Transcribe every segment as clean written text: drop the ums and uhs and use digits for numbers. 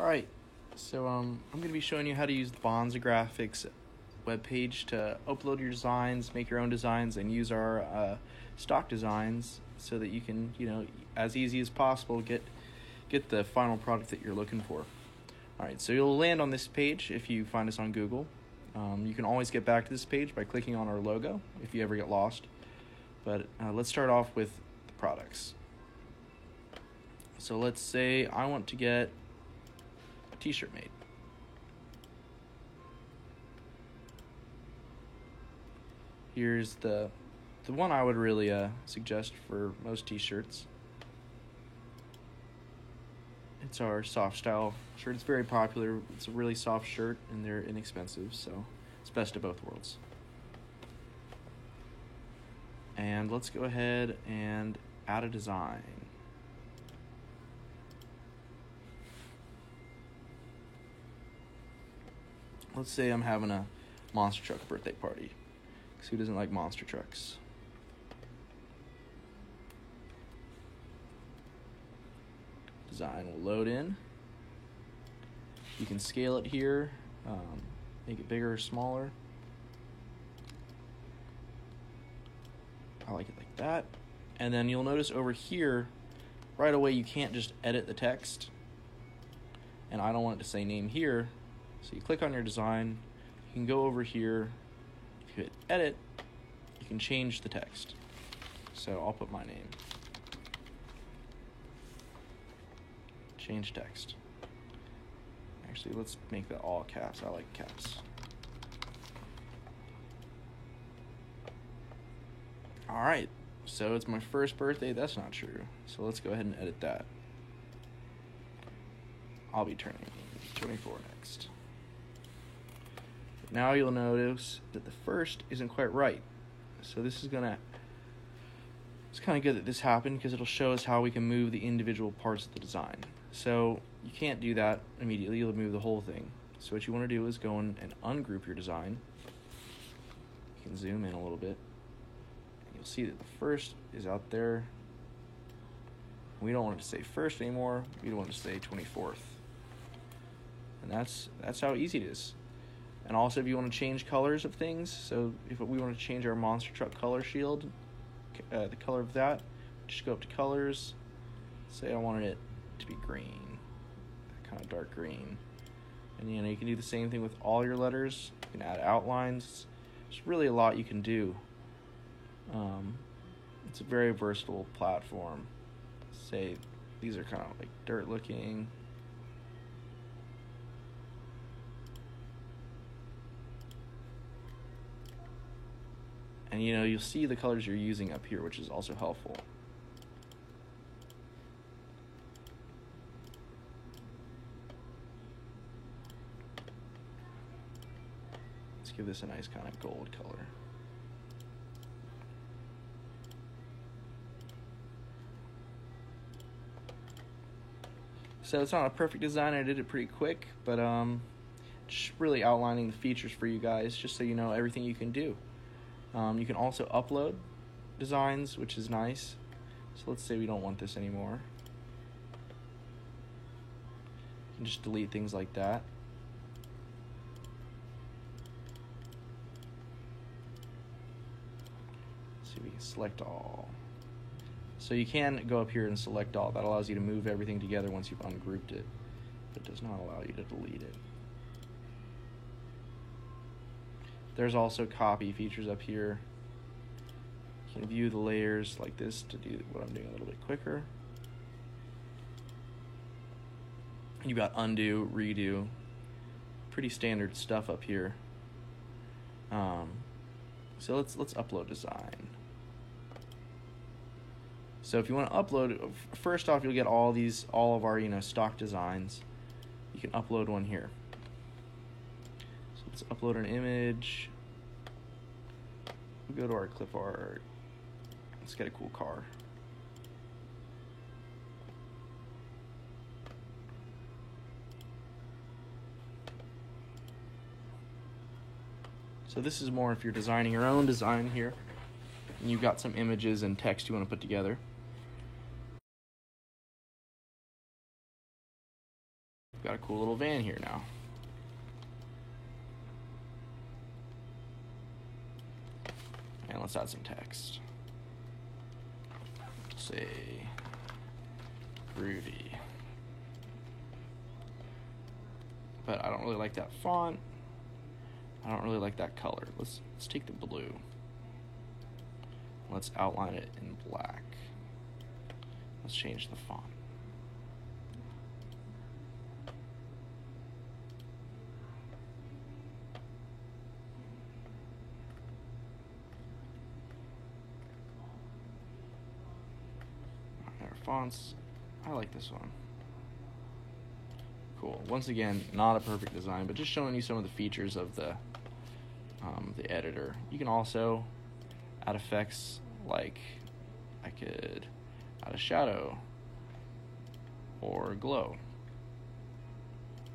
Alright, so I'm going to be showing you how to use the Bonza Graphics webpage to upload your designs, make your own designs, and use our stock designs so that you can, as easy as possible, get the final product that you're looking for. Alright, so you'll land on this page if you find us on Google. You can always get back to this page by clicking on our logo if you ever get lost. But let's start off with the products. So let's say I want to get a t-shirt made. Here's the one I would really suggest for most t-shirts. It's our soft style shirt. It's very popular. It's a really soft shirt and they're inexpensive, so it's best of both worlds. And let's go ahead and add a design. Let's say I'm having a monster truck birthday party. Because who doesn't like monster trucks? Design will load in. You can scale it here, make it bigger or smaller. I like it like that. And then you'll notice over here, right away you can't just edit the text. And I don't want it to say name here. So you click on your design, you can go over here. If you hit edit, you can change the text. So I'll put my name. Change text. Actually, let's make that all caps. I like caps. All right, so it's my first birthday. That's not true. So let's go ahead and edit that. I'll be turning 24 next. Now you'll notice that the first isn't quite right. So it's kind of good that this happened because it'll show us how we can move the individual parts of the design. So you can't do that immediately. You'll move the whole thing. So what you want to do is go in and ungroup your design. You can zoom in a little bit. You'll see that the first is out there. We don't want it to say first anymore. We don't want it to say 24th. And that's how easy it is. And also if you want to change colors of things, so if we want to change our monster truck color shield, the color of that, just go up to colors, say I wanted it to be green, kind of dark green. And you can do the same thing with all your letters. You can add outlines. There's really a lot you can do. It's a very versatile platform. Say these are kind of like dirt looking. And you'll see the colors you're using up here, which is also helpful. Let's give this a nice kind of gold color. So it's not a perfect design. I did it pretty quick, but just really outlining the features for you guys, just so you know everything you can do. You can also upload designs, which is nice. So let's say we don't want this anymore. You can just delete things like that. Let's see, we can select all. So you can go up here and select all. That allows you to move everything together once you've ungrouped it, but it does not allow you to delete it. There's also copy features up here. You can view the layers like this to do what I'm doing a little bit quicker. You've got undo, redo, pretty standard stuff up here. So let's upload design. So if you want to upload, first off, you'll get all of our stock designs. You can upload one here. So let's upload an image. We'll go to our clip art. Let's get a cool car. So this is more if you're designing your own design here and you've got some images and text you want to put together. We've got a cool little van here now. And let's add some text. Say Groovy. But I don't really like that font. I don't really like that color. Let's take the blue. Let's outline it in black. Let's change the font. Our fonts, I like this one. Cool. Once again, not a perfect design, but just showing you some of the features of the editor. You can also add effects, like I could add a shadow or glow.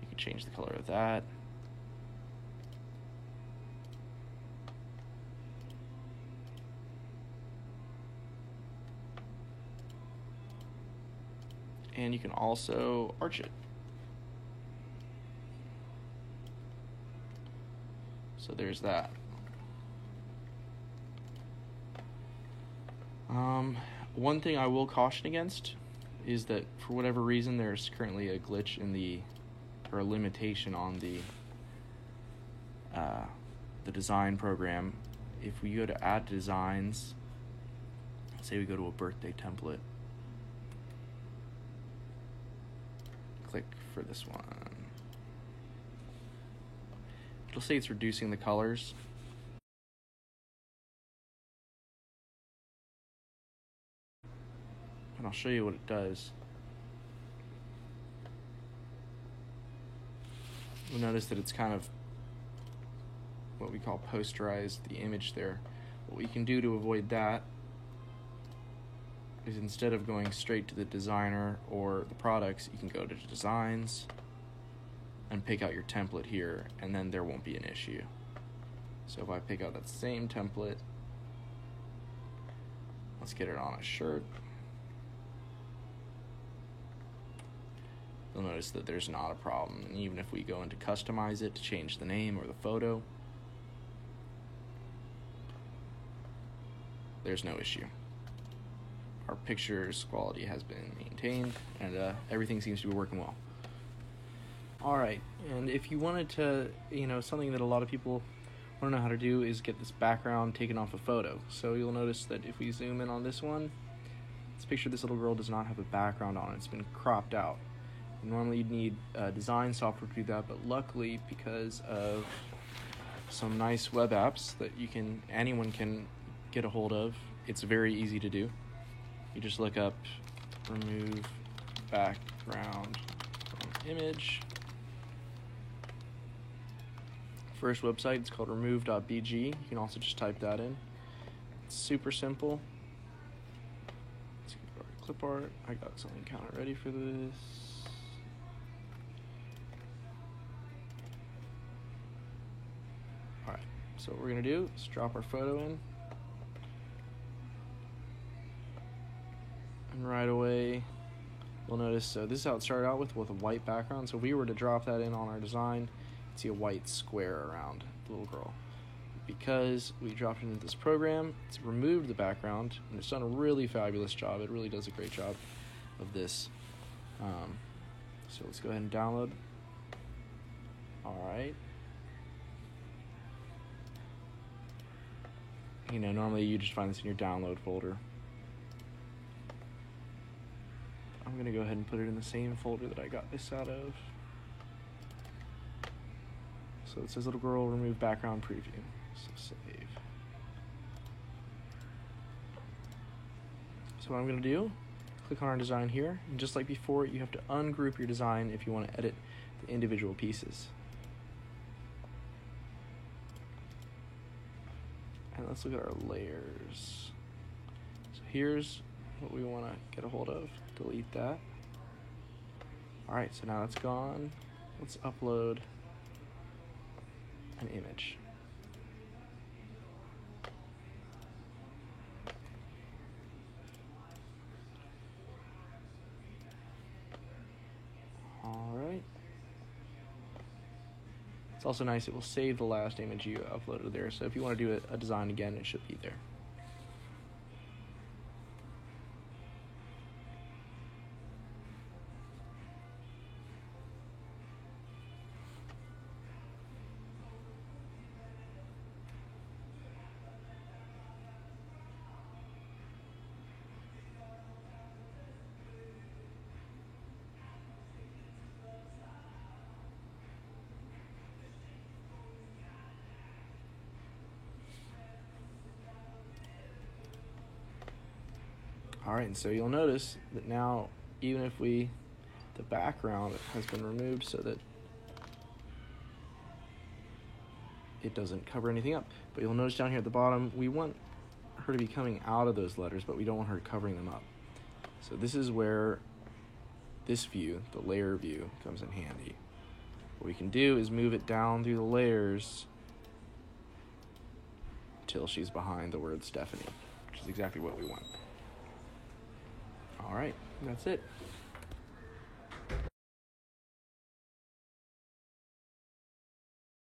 You can change the color of that. And you can also arch it. So there's that. One thing I will caution against is that for whatever reason there's currently a glitch in or a limitation on the design program. If we go to add designs, say we go to a birthday template, click for this one. It'll say it's reducing the colors. And I'll show you what it does. You'll notice that it's kind of what we call posterized the image there. What we can do to avoid that is, instead of going straight to the designer or the products, you can go to designs and pick out your template here, and then there won't be an issue. So if I pick out that same template, let's get it on a shirt. You'll notice that there's not a problem. And even if we go into customize it to change the name or the photo, there's no issue. Our picture's quality has been maintained, and everything seems to be working well. Alright, and if you wanted to, something that a lot of people want to know how to do is get this background taken off a photo. So you'll notice that if we zoom in on this one, this picture of this little girl does not have a background on it. It's been cropped out. Normally you'd need design software to do that, but luckily, because of some nice web apps that anyone can get a hold of, it's very easy to do. You just look up remove background from image. First website, it's called remove.bg. You can also just type that in. It's super simple. Let's go to our clip art. I got something kind of ready for this. Alright, so what we're going to do is drop our photo in. And right away, we'll notice, so this is how it started out with a white background. So if we were to drop that in on our design, you'd see a white square around the little girl. Because we dropped it into this program, it's removed the background, and it's done a really fabulous job. It really does a great job of this. So let's go ahead and download. Alright. Normally you just find this in your download folder. I'm going to go ahead and put it in the same folder that I got this out of. So it says little girl remove background preview. So save. So what I'm going to do, click on our design here, and just like before, you have to ungroup your design if you want to edit the individual pieces. And let's look at our layers. So here's what we want to get a hold of. Delete that. Alright, so now that's gone. Let's upload an image. Alright, It's also nice, it will save the last image you uploaded there, so if you want to do a design again, it should be there. Alright, and so you'll notice that now, even if the background has been removed so that it doesn't cover anything up, but you'll notice down here at the bottom, we want her to be coming out of those letters, but we don't want her covering them up. So this is where this view, the layer view, comes in handy. What we can do is move it down through the layers till she's behind the word Stephanie, which is exactly what we want. All right, that's it.